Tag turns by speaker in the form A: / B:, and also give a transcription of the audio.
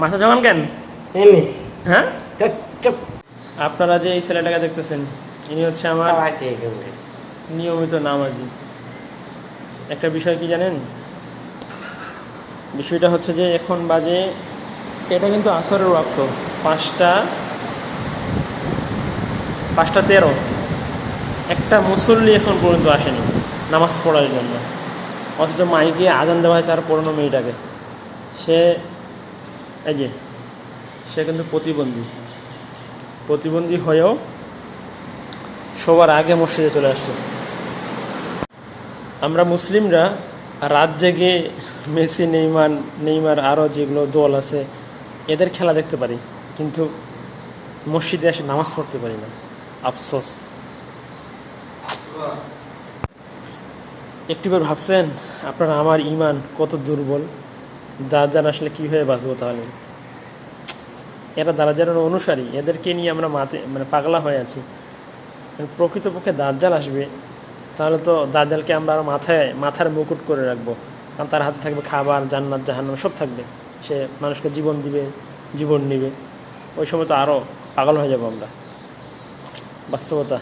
A: মাথা জমান কেন?
B: এমনি
A: হ্যাঁ,
B: চুপ চুপ
A: আপনারা যে এই ছেলেটাকে দেখতেছেন, ইনি হচ্ছে আমার
B: সবাইকে একেবারে।
A: নিয়মিত নামাজি। একটা বিষয় কি জানেন, বিষয়টা হচ্ছে যে এখন বাজে, এটা কিন্তু আসরের ওয়াক্ত, 5টা 13। একটা মুসল্লি এখন পর্যন্ত আসেনি নামাজ পড়ার জন্য, অথচ মাইকে আজান দেওয়া হয়েছে আর 15 মিনিট আগে। সে এই যে সে কিন্তু প্রতিবন্ধী হয়েও সবার আগে মসজিদে চলে আসছে। আমরা মুসলিমরা রাত জেগে মেসি, নেইমার আরও যেগুলো দল আছে এদের খেলা দেখতে পারি, কিন্তু মসজিদে এসে নামাজ পড়তে পারি না। আফসোস। একটিবার ভাবছেন আপনারা আমার ইমান কত দুর্বল? দাজ্জাল আসলে কীভাবে বাঁচবো তাহলে? এরা দাজ্জালের অনুসারী, এদেরকে নিয়ে আমরা পাগলা হয়ে আছি। প্রকৃতপক্ষে দাজ্জাল আসবে, তাহলে তো দাজ্জালকে আমরা আরও মাথার মুকুট করে রাখবো, কারণ তার হাতে থাকবে খাবার, জান্নাত জাহান্নাম সব থাকবে। সে মানুষকে জীবন দিবে, জীবন নেবে। ওই সময় তো আরও পাগল হয়ে যাবো আমরা। বাস্তবতা।